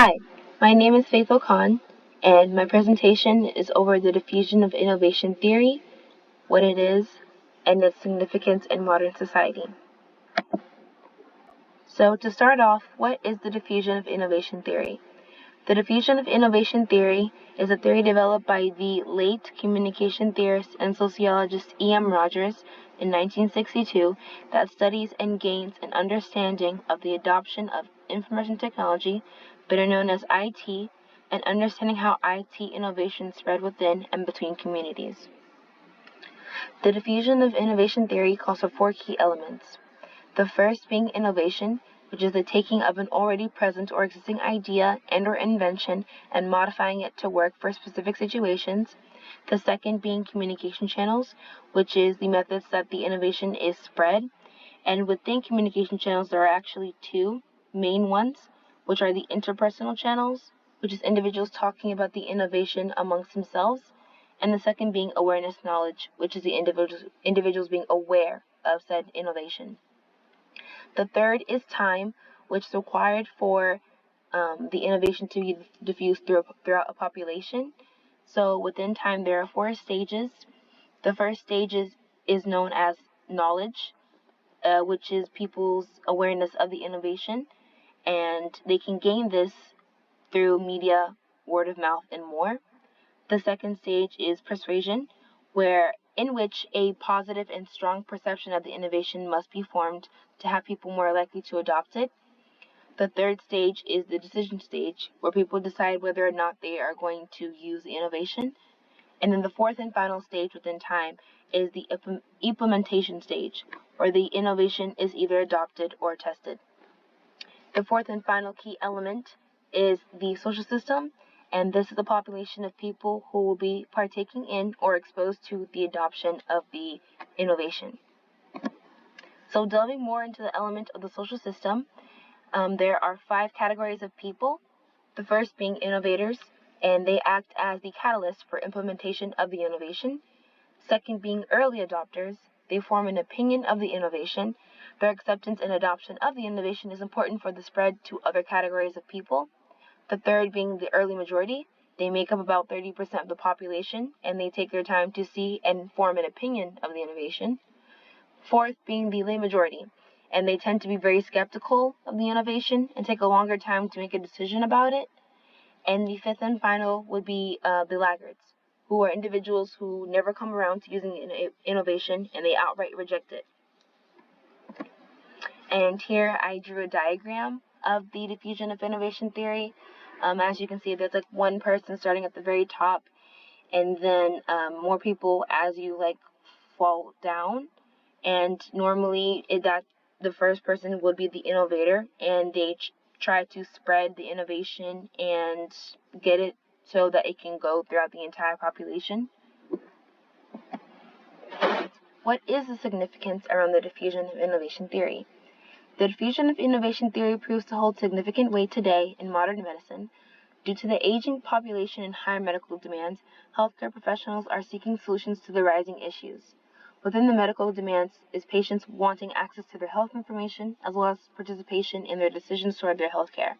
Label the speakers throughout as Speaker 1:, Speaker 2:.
Speaker 1: Hi, my name is Faith Okon, and my presentation is over the diffusion of innovation theory, what it is, and its significance in modern society. So to start off, what is the diffusion of innovation theory? The diffusion of innovation theory is a theory developed by the late communication theorist and sociologist E.M. Rogers in 1962 that studies and gains an understanding of the adoption of information technology, better known as IT, and understanding how IT innovation spread within and between communities. The diffusion of innovation theory calls for four key elements. The first being innovation, which is the taking of an already present or existing idea and or invention and modifying it to work for specific situations. The second being communication channels, which is the methods that the innovation is spread. And within communication channels, there are actually two main ones, which are the interpersonal channels, which is individuals talking about the innovation amongst themselves, and the second being awareness knowledge, which is the individuals being aware of said innovation. The third is time, which is required for the innovation to be diffused throughout a population. So within time, there are four stages. The first stage is known as knowledge, which is people's awareness of the innovation, and they can gain this through media, word of mouth, and more. The second stage is persuasion, in which a positive and strong perception of the innovation must be formed to have people more likely to adopt it. The third stage is the decision stage, where people decide whether or not they are going to use the innovation. And then the fourth and final stage within time is the implementation stage, where the innovation is either adopted or tested. The fourth and final key element is the social system, and this is the population of people who will be partaking in or exposed to the adoption of the innovation. So delving more into the element of the social system, there are 5 categories of people, the first being innovators, and they act as the catalyst for implementation of the innovation. Second being early adopters, they form an opinion of the innovation. Their acceptance and adoption of the innovation is important for the spread to other categories of people. The third being the early majority, they make up about 30% of the population, and they take their time to see and form an opinion of the innovation. Fourth being the lay majority, and they tend to be very skeptical of the innovation and take a longer time to make a decision about it. And the fifth and final would be the laggards, who are individuals who never come around to using innovation and they outright reject it. And here I drew a diagram of the diffusion of innovation theory. As you can see, there's like one person starting at the very top, and then more people as you fall down. And normally that the first person would be the innovator, and they try to spread the innovation and get it so that it can go throughout the entire population. What is the significance around the diffusion of innovation theory? The diffusion of innovation theory proves to hold significant weight today in modern medicine. Due to the aging population and higher medical demands, healthcare professionals are seeking solutions to the rising issues. Within the medical demands is patients wanting access to their health information as well as participation in their decisions toward their health care.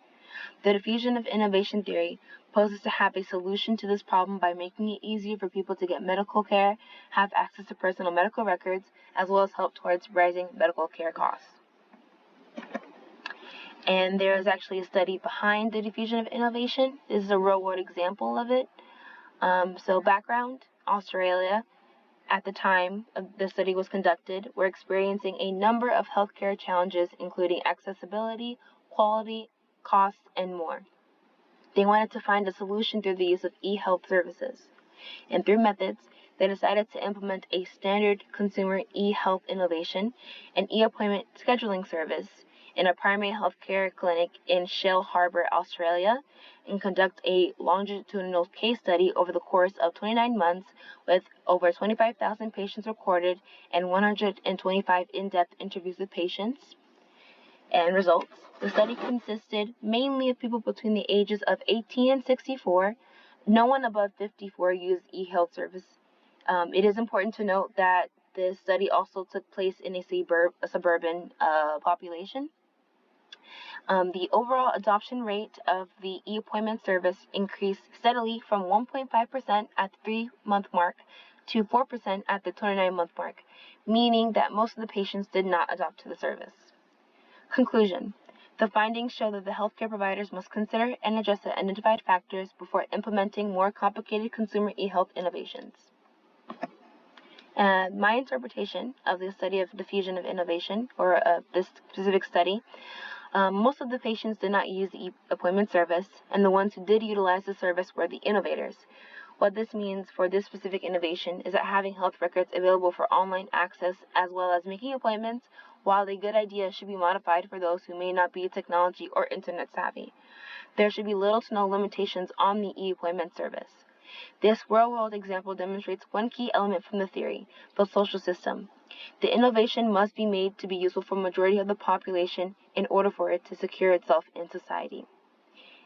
Speaker 1: The diffusion of innovation theory poses to have a solution to this problem by making it easier for people to get medical care, have access to personal medical records, as well as help towards rising medical care costs. And there is actually a study behind the diffusion of innovation. This is a real-world example of it. So background, Australia, at the time the study was conducted, were experiencing a number of healthcare challenges, including accessibility, quality, costs, and more. They wanted to find a solution through the use of e-health services. And through methods, they decided to implement a standard consumer e-health innovation, an e-appointment scheduling service, in a primary healthcare clinic in Shell Harbour, Australia, and conduct a longitudinal case study over the course of 29 months with over 25,000 patients recorded and 125 in-depth interviews with patients. And results. The study consisted mainly of people between the ages of 18 and 64. No one above 54 used e-health service. It is important to note that this study also took place in a suburban population. The overall adoption rate of the e-appointment service increased steadily from 1.5% at the 3-month mark to 4% at the 29-month mark, meaning that most of the patients did not adopt to the service. Conclusion. The findings show that the healthcare providers must consider and address the identified factors before implementing more complicated consumer e-health innovations. My interpretation of the study of diffusion of innovation, or this specific study, most of the patients did not use the appointment service, and the ones who did utilize the service were the innovators. What this means for this specific innovation is that having health records available for online access as well as making appointments, while a good idea, should be modified for those who may not be technology or internet savvy. There should be little to no limitations on the e-appointment service. This real-world example demonstrates one key element from the theory, the social system. The innovation must be made to be useful for the majority of the population in order for it to secure itself in society.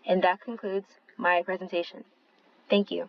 Speaker 1: And that concludes my presentation. Thank you.